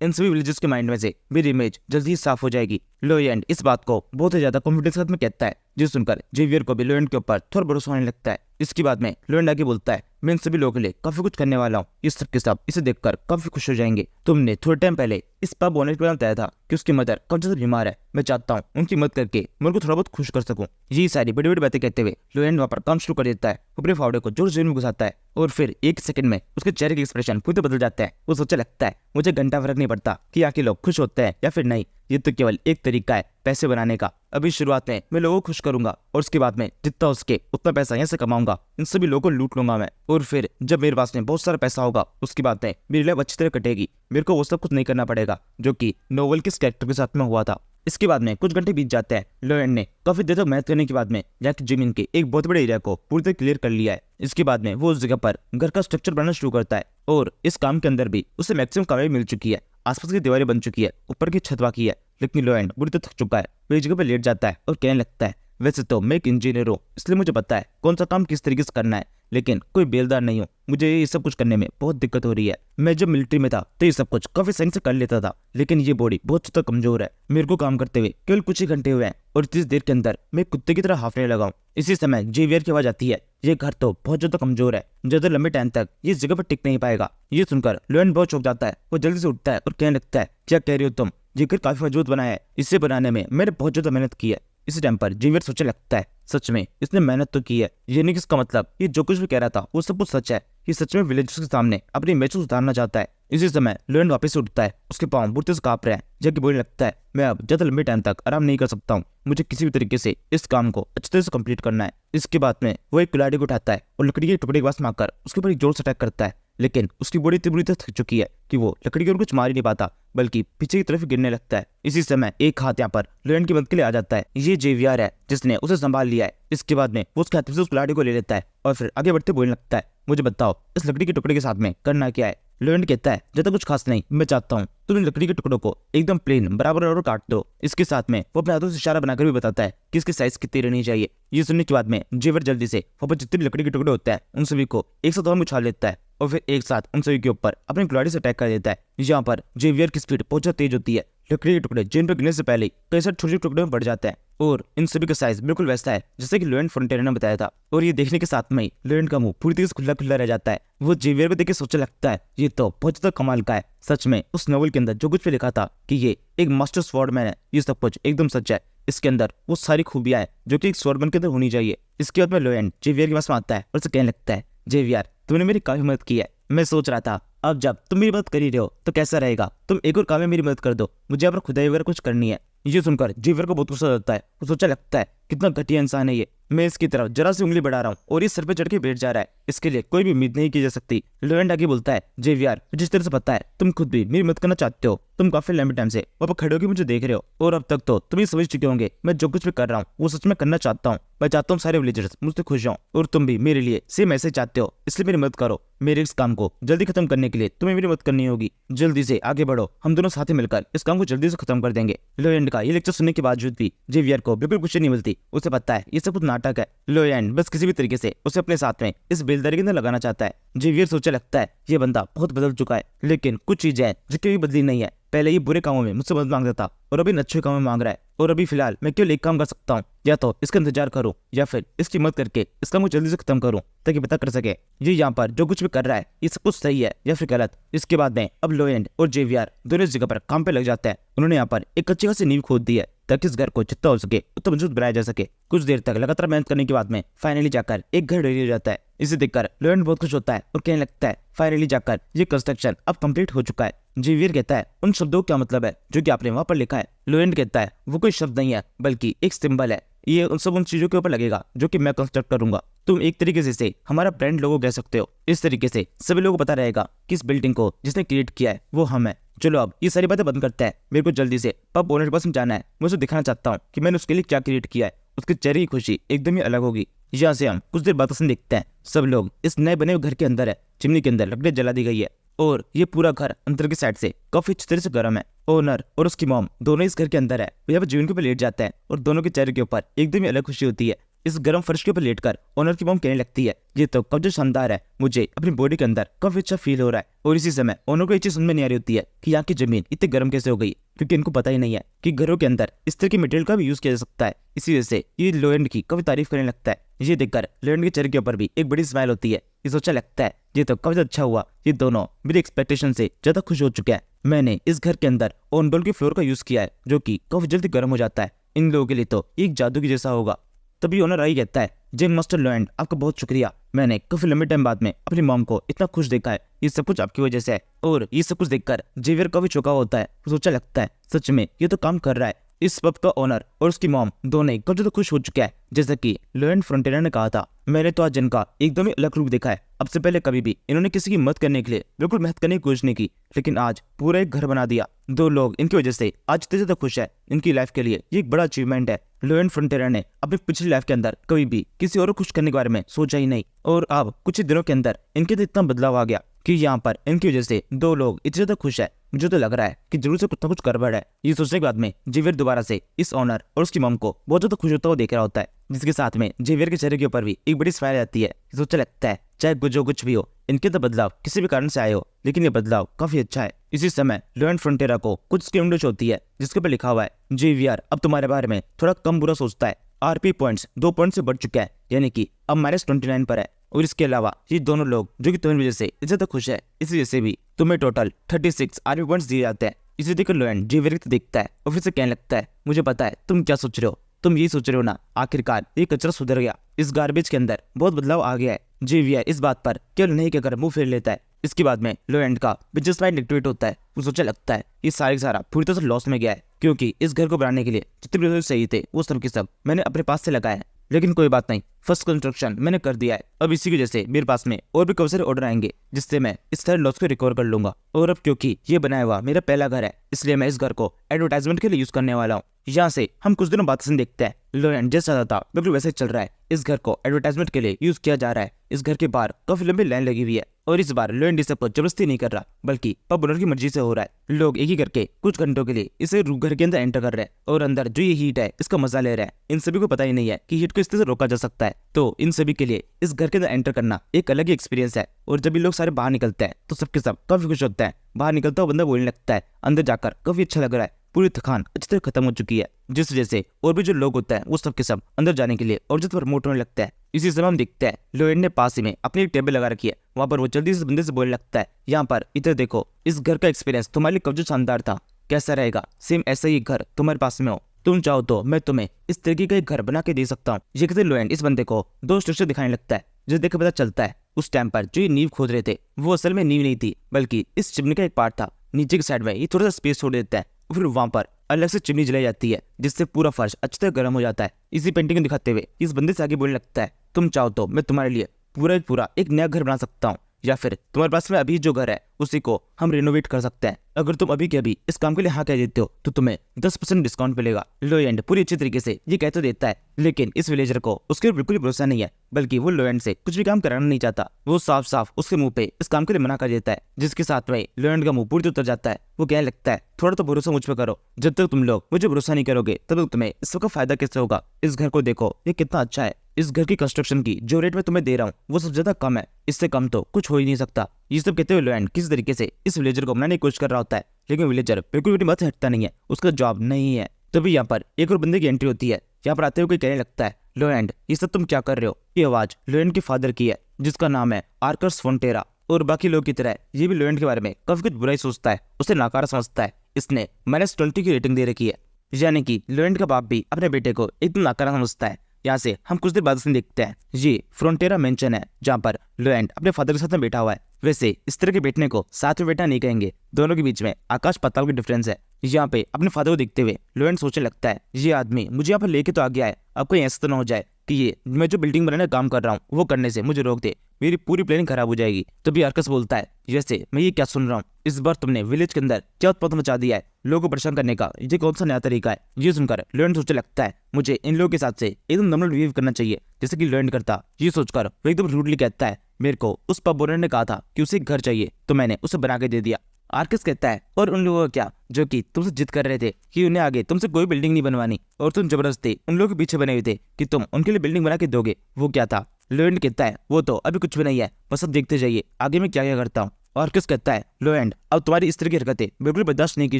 इन सभी विलेजर्स के माइंड में से मेरी इमेज जल्दी ही साफ हो जाएगी। लोएंड इस बात को बहुत ही ज्यादा कॉन्फिडेंस के साथ में कहता है, जिसे सुनकर जेवियर को भी लोएंड के ऊपर थोड़ा भरोसा होने लगता है। इसके बाद में लोएंड आगे बोलता है, मैं इन सभी लोगों के लिए काफी कुछ करने वाला हूँ, ये सब के सब इसे देखकर काफी खुश हो जाएंगे। तुमने थोड़े टाइम पहले इस पब ओनर के बताया था कि उसकी मदर काफी ज्यादा बीमार है। मैं चाहता हूँ उनकी मदद करके मैं उनको थोड़ा बहुत खुश कर सकूं। ये सारी बड़ी बड़ी बातें कहते हुए लोएंड वहाँ पर काम शुरू कर देता है। अपने फावड़े को जोर जोर में घुसाता है और फिर एक सेकंड में उसके चेहरे का एक्सप्रेशन पूरी बदल जाता है। वो सोचने लगता है, मुझे घंटा फर्क नहीं पड़ता कि यहाँ के लोग खुश होते हैं या फिर नहीं, ये तो केवल एक तरीका है पैसे बनाने का। अभी शुरुआत में मैं लोगों को खुश करूंगा और उसके बाद में जितना हो सके उतना पैसा यहाँ से कमाऊंगा, इन सभी लोगों को लूट लूंगा मैं, और फिर जब मेरे पास में बहुत सारा पैसा होगा उसके बाद में मेरी लाइफ अच्छी तरह कटेगी। मेरे को वो सब कुछ नहीं करना पड़ेगा जो कि नोवेल के कैरेक्टर के साथ में हुआ था। इसके बाद में कुछ घंटे बीत जाते हैं। लोएंड ने काफी देर तक मेहनत करने के बाद में जाके जमीन के एक बहुत बड़े एरिया को पूरी तरह क्लियर कर लिया है। इसके बाद में वो उस जगह पर घर का स्ट्रक्चर बनाना शुरू करता है और इस काम के अंदर भी उसे मैक्सिमम कामयाबी मिल चुकी है। आसपास की दीवारें बन चुकी है, ऊपर की छत बाकी है, लेकिन लोएंड बुरी तरह थक चुका है। वो एक जगह पर लेट जाता है और कहने लगता है, वैसे तो मैं एक इंजीनियर हूँ इसलिए मुझे पता है कौन सा काम किस तरीके से करना है, लेकिन कोई बेलदार नहीं हूँ, मुझे ये सब कुछ करने में बहुत दिक्कत हो रही है। मैं जब मिलिट्री में था तो ये सब कुछ काफी सही से कर लेता था, लेकिन ये बॉडी बहुत ज्यादा कमजोर है। मेरे को काम करते हुए केवल कुछ ही घंटे हुए हैं और इतनी देर के अंदर मैं कुत्ते की तरह हाफने लगा हूँ। इसी समय जेवियर की आवाज आती है, ये घर तो बहुत ज्यादा कमजोर है, ज्यादा लंबे टाइम तक ये जगह पर टिक नहीं पाएगा। ये सुनकर लोएंड बहुत चौंक जाता है। वो जल्दी से उठता है और कहने लगता है, क्या कह रही हो तुम? ये घर काफी मजबूत बना है, इसे बनाने में मैंने बहुत ज्यादा मेहनत की है। इसी टाइम पर जेवियर सोचने लगता है, सच में इसने मेहनत तो की है, ये नहीं किसका मतलब ये जो कुछ भी कह रहा था वो सब कुछ सच है। ये सच में विलेजर्स के सामने अपनी इमेज को सुधारना चाहता है। इसी समय लोएंड वापस से उठता है, उसके पांव बुरी तरह से कांप रहे हैं, जबकि बोलने लगता है, मैं अब ज्यादा लंबे टाइम तक आराम नहीं कर सकता हूँ, मुझे किसी भी तरीके से इस काम को अच्छी तरह से कंप्लीट करना है। इसके बाद में वो एक कुल्हाड़ी को उठाता है और लकड़ी के टुकड़े के पास मारकर उसके ऊपर एक जोर से अटैक करता है, लेकिन उसकी बॉडी इतनी बुरी तरह थक चुकी है कि वो लकड़ी के ऊपर कुछ मार ही नहीं पाता, बल्कि पीछे की तरफ गिरने लगता है। इसी समय एक हाथ यहाँ पर लोएंड की मदद के लिए आ जाता है। ये जेवियर है जिसने उसे संभाल लिया है। इसके बाद में वो उसके हाथ से उस कुल्हाड़ी को ले लेता है और फिर आगे बढ़ते बोलने लगता है, मुझे बताओ इस लकड़ी के टुकड़े के साथ में करना क्या है? लोएंड कहता है, ज्यादा कुछ खास नहीं, मैं चाहता हूँ तुम इन लकड़ी के टुकड़ों को एकदम प्लेन बराबर और काट दो। इसके साथ में वो अपने हाथों से इशारा बनाकर भी बताता है कि इसकी साइज कितनी रहनी चाहिए। ये सुनने के बाद में जेवियर जल्दी से वहाँ पर जितने भी लकड़ी के टुकड़े होते हैं उन सभी को एक साथ में उछाल लेता है और फिर एक साथ उन सभी के ऊपर अपनी कुल्हाड़ी से अटैक कर देता है। यहाँ पर जेवियर की स्पीड बहुत ज्यादा तेज होती है। लकड़ी के टुकड़े जिन पर गिरने से पहले कई सारे छोटे टुकड़े में बढ़ जाते हैं और इन सभी का साइज बिल्कुल वैसा है जैसे कि लोएंड फ्रंटियर ने बताया था। और ये देखने के साथ में ही लोएंड का मुंह पूरी तरह से खुला खुला रह जाता है। वो जेवियर को देख के सोचने लगता है, ये तो बहुत ज्यादा कमाल का है, सच में उस नॉवल के अंदर जो कुछ भी लिखा था कि ये एक मास्टर स्वॉर्डमैन है, ये सब कुछ एकदम सच है। इसके अंदर वो सारी खूबियां हैं जो कि एक स्वॉर्डमैन के अंदर होनी चाहिए। इसके बाद में लोएंड जेवियर के पास में आता है और उसे कहने लगता है, जेवियर तुमने मेरी काफी मदद की है, मैं सोच रहा था अब जब तुम मेरी मदद कर ही रहे हो तो कैसा रहेगा तुम एक और काम में मेरी मदद कर दो, मुझे यहाँ पर खुदाई वगैरह कुछ करनी है। ये सुनकर जेवियर को बहुत गुस्सा होता है। वो सोचा लगता है कितना घटिया इंसान है ये, मैं इसकी तरफ जरा सी उंगली बढ़ा रहा हूँ और इस सर पे चढ़ के बैठ जा रहा है, इसके लिए कोई भी उम्मीद नहीं की जा सकती। लोएंड आगे बोलता है, जेवियर जिस तरह से पता है तुम खुद भी मेरी मदद करना चाहते हो, तुम काफी लंबे टाइम से वहाँ पर खड़े होकर मुझे देख रहे हो और अब तक तो तुम ये समझ चुके होंगे मैं जो कुछ भी कर रहा हूँ वो सच में करना चाहता हूँ। मैं चाहता हूँ सारे विलेजर्स मुझसे खुश हों और तुम भी मेरे लिए सेम ऐसे चाहते हो, इसलिए मेरी मदद करो। मेरे इस काम को जल्दी खत्म करने के लिए तुम्हें मेरी मदद करनी होगी, जल्दी से आगे बढ़ो, हम दोनों साथ ही मिलकर इस काम को जल्दी से खत्म कर देंगे। लोएंड का ये लेक्चर सुनने के बावजूद भी जेवियर को बिल्कुल खुशी नहीं मिलती। उसे पता है ये सब कुछ नाटक है। लोएंड बस किसी भी तरीके से उसे अपने साथ में इस बेलदारी के अंदर लगाना चाहता है। जेवियर सोचने लगता है ये बंदा बहुत बदल चुका है, लेकिन कुछ चीजें हैं जो कभी बदली नहीं है। पहले ये बुरे कामों में मुझसे मदद मांगता था और अभी अच्छे कामों में मांग रहा है, और अभी फिलहाल मैं केवल एक काम कर सकता हूँ, या तो इसका इंतजार करूँ या फिर इसकी मदद करके इस काम को जल्दी से खत्म करूँ ताकि पता कर सके ये यहाँ पर जो कुछ भी कर रहा है ये सब कुछ सही है या फिर गलत। इसके बाद में अब लोएंड और जेवियर दोनों इस जगह पर काम पे लग जाते हैं। उन्होंने यहाँ पर एक अच्छी खासी नींव खोद दी है तक इस घर को जितना हो सके उतना मजबूत बनाया जा सके। कुछ देर तक लगातार मेहनत करने के बाद में फाइनली जाकर एक घर रेडी हो जाता है। इसे देखकर लोएंड बहुत खुश होता है और कहने लगता है फाइनली जाकर ये कंस्ट्रक्शन अब कंप्लीट हो चुका है। जेवियर कहता है उन शब्दों का क्या मतलब है जो कि आपने वहां पर लिखा है। लोएंड कहता है वो कोई शब्द नहीं है बल्कि एक सिंबल है। ये उन चीजों के ऊपर लगेगा जो कि मैं कंस्ट्रक्ट करूंगा। तुम एक तरीके से हमारा ब्रांड लोगो कह सकते हो। इस तरीके से सभी लोगों को पता रहेगा कि इस बिल्डिंग को जिसने क्रिएट किया है वो हम है। चलो अब ये सारी बातें बंद करते हैं। मेरे को जल्दी से पब ओनर के पास जाना है। मैं उसे दिखाना चाहता हूँ कि मैंने उसके लिए क्या क्रिएट किया है। उसके चेहरे की खुशी एकदम ही अलग होगी। यहाँ से हम कुछ देर बाद देखते हैं सब लोग इस नए बने हुए घर के अंदर है। चिमनी के अंदर लकड़ी जला दी गई है और ये पूरा घर अंदर की साइड से काफी अच्छी तरह से गर्म है। ओनर और उसकी मॉम दोनों इस घर के अंदर है। यहाँ पर जीवन के ऊपर लेट जाते हैं और दोनों के चेहरे के ऊपर एकदम ही अलग खुशी होती है। इस गर्म फर्श के ऊपर लेटकर ओनर की मॉम कहने लगती है ये तो काफी शानदार है, मुझे अपनी बॉडी के अंदर काफी अच्छा फील हो रहा है। और इसी समय ओनर को ये चीज समझ में नहीं आ रही होती है कि यहाँ की जमीन इतनी गर्म कैसे हो गई, क्योंकि इनको पता ही नहीं है कि घरों के अंदर इस तरह के मटेरियल का भी यूज किया जा सकता है। इसी वजह से ये लोएंड की काफी तारीफ करने लगता है। ये देखकर लोएंड के चेहरे के ऊपर भी एक बड़ी स्माइल होती है। ये सोचा लगता है ये तो काफी अच्छा हुआ, ये दोनों मेरी एक्सपेक्टेशन से ज्यादा खुश हो चुके हैं। मैंने इस घर के अंदर ऑनडोल के फ्लोर का यूज किया है जो कि काफी जल्दी गर्म हो जाता है। इन लोगों के लिए तो एक जादू की जैसा होगा। तभी ओनर आई कहता है जेन मास्टर लोएंड आपका बहुत शुक्रिया। मैंने काफी लंबे टाइम बाद में अपनी मॉम को इतना खुश देखा है। ये सब कुछ आपकी वजह से है। और ये सब कुछ देखकर जेवियर काफी चौंका होता है। सोचा लगता है सच में ये तो काम कर रहा है। इस पब का ओनर और उसकी मॉम दोनों कब ज्यादा खुश हो चुके हैं। जैसा कि लोएंड फ्रंटियर ने कहा था, मैंने तो आज इनका एकदम ही अलग रूप देखा है। अब से पहले कभी भी इन्होंने किसी की मदद करने के लिए बिल्कुल मेहनत करने की कोशिश नहीं की, लेकिन आज पूरा एक घर बना दिया। दो लोग इनकी वजह से आज इतने ज्यादा खुश है। इनकी लाइफ के लिए ये एक बड़ा अचीवमेंट है। लोएंड फ्रंटियर ने अपनी पिछली लाइफ के अंदर कभी भी किसी और को खुश करने के बारे में सोचा ही नहीं। और अब कुछ ही दिनों के अंदर इनके तो इतना बदलाव आ गया कि यहाँ पर इनकी वजह से दो लोग इतने ज्यादा खुश है। मुझे तो लग रहा है कि जरूर से कुछ ना कुछ गड़बड़ है। ये सोचने के बाद में जेवियर दोबारा से इस ऑनर और उसकी मॉम को बहुत ज्यादा खुश होता हुआ देख रहा होता है, जिसके साथ में जेवियर के चेहरे के ऊपर भी एक बड़ी स्माइल आती है। सोचा लगता है चाहे कुछ भी हो, इनके तो बदलाव किसी भी कारण से आए हो, लेकिन ये बदलाव काफी अच्छा है। इसी समय लोएंड फ्रंटियर को कुछ स्क्रीन होती है जिसके ऊपर लिखा हुआ है जेवियर अब तुम्हारे बारे में थोड़ा कम बुरा सोचता है। आरपी पॉइंट्स 2 पॉइंट से बढ़ चुका है, यानी कि अब -29 पर है। और इसके अलावा ये दोनों लोग जो कि तुम्हारी वजह से ज्यादा खुश है, इस वजह से भी तुम्हें टोटल 36 आरपी पॉइंट्स दिए जाते हैं। इसे देखकर लोएंड जेवियर को देखता है और फिर से कहने लगता है मुझे पता है तुम क्या सोच रहे हो। तुम यही सोच रहे हो ना, आखिरकार ये कचरा सुधर गया, इस गार्बेज के अंदर बहुत बदलाव आ गया है। जेवियर इस बात पर केवल नहीं कहकर मुंह फेर लेता है। इसके बाद में लोएंड का बिजनेस माइंड एक्टिवेट होता है। वो सोचा लगता है ये सारा पूरी तरह से लॉस में गया है, क्योंकि इस घर को बनाने के लिए जितने भी सही थे वो सब के सब मैंने अपने पास से लगाए हैं। लेकिन कोई बात नहीं, फर्स्ट कंस्ट्रक्शन मैंने कर दिया है। अब इसी की वजह से मेरे पास में और भी काफी सारे ऑर्डर आएंगे जिससे मैं इस तरह लॉस को रिकवर कर लूंगा। और अब क्योंकि ये बनाया हुआ मेरा पहला घर है, इसलिए मैं इस घर को एडवर्टाइजमेंट के लिए यूज करने वाला हूँ। यहाँ से हम कुछ दिनों बाद देखते हैं लोएंड जैसा था बिल्कुल वैसे चल रहा है। इस घर को एडवर्टाइजमेंट के लिए यूज किया जा रहा है। इस घर के बाहर काफी लंबी लाइन लगी हुई है और इस बार लोएंड इसे जबरदस्ती नहीं कर रहा, बल्कि पब ओनर की मर्जी से हो रहा है। लोग एक ही करके कुछ घंटों के लिए इसे घर के अंदर एंटर कर रहे हैं और अंदर जो ये हीट है इसका मजा ले रहे हैं। इन सभी को पता ही नहीं है कि हीट को इस तरह से रोका जा सकता है। तो इन सभी के लिए इस घर के अंदर एंटर करना एक अलग ही एक्सपीरियंस है। और जब ये लोग सारे बाहर निकलते हैं तो सबके सब काफी खुश होते हैं। बाहर निकलता हुआ बंदा बोलने लगता है अंदर जाकर काफी अच्छा लग रहा है, पूरी थकान अच्छी तरह खत्म हो चुकी है। जिस वजह से और भी जो लोग होते हैं वो सबके सब अंदर जाने के लिए और जिस पर मोट होने लगता है। इसी समय हम देखते हैं लोएंड ने पास ही में अपनी एक टेबल लगा रखी है। वहां पर वो जल्दी से बंदे से बोलने लगता है यहाँ पर इधर देखो, इस घर का एक्सपीरियंस तुम्हारे लिए कब जो शानदार था, कैसा रहेगा सेम ऐसा ही घर तुम्हारे पास में हो। तुम चाहो तो मैं तुम्हें इस तरीके का एक घर बना के दे सकता हूँ। ये कहते लोएंड इस बंदे को 2 स्ट्रक्चर दिखाने लगता है। जिस देख पता चलता है उस टाइम पर जो ये नींव खोद रहे थे वो असल में नींव नहीं थी, बल्कि इस चिमनी का एक पार्ट था। नीचे की साइड में ये थोड़ा सा स्पेस छोड़ देता है, फिर वहां पर अलग से चिमनी जलाई जाती है जिससे पूरा फर्श अच्छी तरह गर्म हो जाता है। इसी पेंटिंग को दिखाते हुए इस बंदे से आगे बोलने लगता है तुम चाहो तो मैं तुम्हारे लिए पूरा एक नया घर बना सकता हूँ, या फिर तुम्हारे पास में अभी जो घर है उसी को हम रिनोवेट कर सकते हैं। अगर तुम अभी के अभी इस काम के लिए हाँ कह देते हो तो तुम्हें 10% डिस्काउंट मिलेगा। लोएंड पूरी अच्छी तरीके से ये कहते देता है, लेकिन इस विलेजर को उसके बिल्कुल भी भरोसा नहीं है, बल्कि वो लोएंड से कुछ भी काम कराना नहीं चाहता। वो साफ साफ उसके मुंह पे इस काम के लिए मना कर देता है, जिसके साथ में लोएंड का मुंह पूरी उतर जाता है। वो कहने लगता है थोड़ा तो भरोसा मुझ पर करो, जब तक तुम लोग मुझे भरोसा नहीं करोगे तब तक तुम्हें इसका फायदा कैसे होगा। इस घर को देखो ये कितना अच्छा है, इस घर की कंस्ट्रक्शन की जो रेट मैं तुम्हें दे रहा हूँ वो सबसे ज्यादा कम है, इससे कम तो कुछ हो ही नहीं सकता। ये सब कहते हुए लोएंड किसी तरीके से इस विलेजर को मनाने की कोशिश कर रहा होता है, लेकिन विलेजर बिल्कुल भी मत हटता नहीं है, उसका जॉब नहीं है। तभी यहाँ पर एक और बंदे की एंट्री होती है। यहाँ पर आते हुए कोई कहने लगता है लोएंड ये सब तुम क्या कर रहे हो। ये आवाज लोएंड के फादर की है जिसका नाम है आर्कस फोंटेरा। और बाकी लोग की तरह ये भी लोएंड के बारे में काफी कुछ बुराई सोचता है, उसे नाकारा समझता है। इसने -20 की रेटिंग दे रखी है। यानी कि लोएंड का बाप भी अपने बेटे को एकदम नाकारा समझता है। यहाँ से हम कुछ देर बाद से देखते हैं, ये फ्रंटेरा मेंशन है जहाँ पर लोएंड अपने फादर के साथ में बैठा हुआ है। वैसे इस तरह के बैठने को साथ में बैठा नहीं कहेंगे, दोनों के बीच में आकाश पाताल की डिफरेंस है। यहाँ पे अपने फादर को देखते हुए लोएंड सोचने लगता है, ये आदमी मुझे यहाँ पर लेके तो आ गया है, अब कोई ऐसा तो ना हो जाए कि ये मैं जो बिल्डिंग बनाने का काम कर रहा हूँ वो करने से मुझे रोक दे, मेरी पूरी प्लानिंग खराब हो जाएगी। तभी आर्कस बोलता है, जैसे मैं ये क्या सुन रहा हूँ, इस बार तुमने विलेज के अंदर क्या उत्पात मचा दिया है, लोगों को परेशान करने का ये कौन सा नया तरीका है। ये सुनकर लोएंड सोचने लगता है, मुझे इन लोगों के साथ से एकदम नॉर्मल बिहेव करना चाहिए जैसे कि लोएंड करता। ये सोचकर वो एकदम रूडली कहता है, मेरे को उस पब ओनर ने कहा था कि उसे घर चाहिए तो मैंने उसे बना के दे दिया। आर्कस कहता है, और उन लोगों का क्या जो कि तुमसे जिद कर रहे थे कि उन्हें आगे तुमसे कोई बिल्डिंग नहीं बनवानी और तुम जबरदस्ती उन लोगों के पीछे बने हुए थे कि तुम उनके लिए बिल्डिंग बना के दोगे, वो क्या था। लोएंड कहता है, वो तो अभी कुछ भी नहीं है, बस अब देखते जाइए आगे मैं क्या क्या करता हूँ। आर्कस कहता है, लोएंड अब तुम्हारी इस तरह की हरकतें बिल्कुल बर्दाश्त नहीं की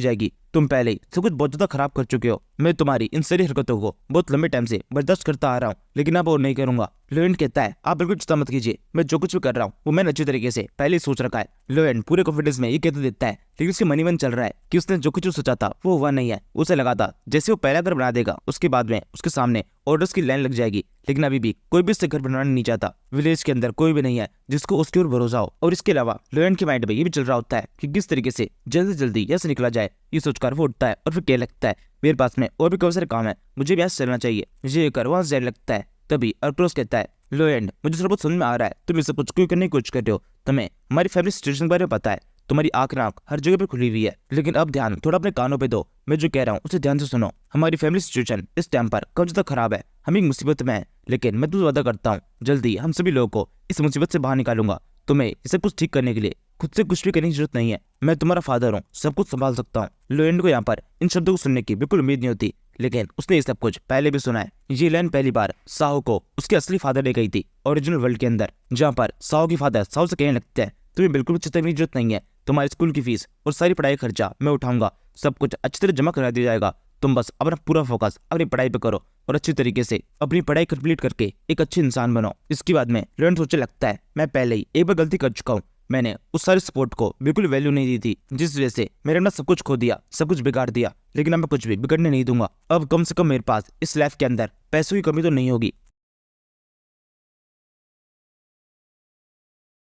जाएगी, तुम पहले ही सब कुछ बहुत ज्यादा खराब कर चुके हो। मैं तुम्हारी इन सारी हरकतों को बहुत लंबे टाइम से बर्दाश्त करता आ रहा हूँ, लेकिन अब और नहीं करूंगा। लोएंड कहता है, आप बिल्कुल चिंता मत कीजिए, मैं जो कुछ भी कर रहा हूँ वो मैंने अच्छी तरीके से पहले ही सोच रखा है। लोएंड पूरे कॉन्फिडेंस में ये कहते देता है, लेकिन उसके मन ही मन चल रहा है कि उसने जो कुछ सोचा था वो हुआ नहीं है। उसे लगा था जैसे वो पहला घर बना देगा उसके बाद में उसके सामने ऑर्डर्स की लाइन लग जाएगी, लेकिन अभी भी कोई भी उससे घर बनवाना नहीं चाहता। विलेज के अंदर कोई भी नहीं है जिसको उसके ऊपर भरोसा हो। और इसके अलावा लोएंड के माइंड में ये भी चल रहा होता है कि किस तरीके से जल्दी जल्दी यहाँ से निकला जाए। ये सोचकर वो उठता है और फिर कहने लगता है, मेरे पास में और भी काफी सारे काम है, मुझे भी यहाँ से चलना चाहिए। ये कर वहां से जाने लगता है। तभी अर्क्रोस कहता है, लोएंड मुझे थोड़ा बहुत समझ में आ रहा है, तुम इसे कुछ क्यों करने की कोशिश कर रहे हो, तुम्हें हमारी फैमिली सिचुएशन के बारे में पता है, तुम्हारी आंख नाक हर जगह पे खुली हुई है, लेकिन अब ध्यान थोड़ा अपने कानों पे दो, मैं जो कह रहा हूँ उसे ध्यान से सुनो। हमारी फैमिली सिचुएशन इस टाइम पर काफी ज्यादा खराब है, हम एक मुसीबत में है, लेकिन मैं तुझे वादा करता हूँ जल्दी हम सभी लोगों को इस मुसीबत से बाहर निकालूंगा। तुम्हें इसे कुछ ठीक करने के लिए खुद से कुछ भी करने की जरूरत नहीं है, मैं तुम्हारा फादर हूँ, सब कुछ संभाल सकता हूँ। लोएंड को यहाँ पर इन शब्दों को सुनने की बिल्कुल उम्मीद नहीं होती, लेकिन उसने ये सब कुछ पहले भी सुना है। ये लाइन पहली बार साहो को उसके असली फादर ने कही थी ओरिजिनल वर्ल्ड के अंदर, जहाँ पर साहो की फादर साहो से कहने लगते हैं, तुम्हें बिल्कुल चिंता करने की जरूरत नहीं है, तुम्हारे स्कूल की फीस और सारी पढ़ाई खर्चा मैं उठाऊंगा, सब कुछ अच्छी तरह जमा करा दिया जाएगा, तुम बस अपना पूरा फोकस अपनी पढ़ाई पे करो और अच्छी तरीके से अपनी पढ़ाई कंप्लीट करके एक अच्छे इंसान बनो। इसके बाद में लोएंड सोचने लगता है, मैं पहले ही एक बार गलती कर चुका हूँ, मैंने उस सारे सपोर्ट को बिल्कुल वैल्यू नहीं दी थी, जिस वजह से मेरे अंदर सब कुछ खो दिया, सब कुछ बिगाड़ दिया, लेकिन अब मैं कुछ भी बिगड़ने नहीं दूंगा। अब कम से कम मेरे पास इस लाइफ के अंदर पैसों की कमी तो नहीं होगी,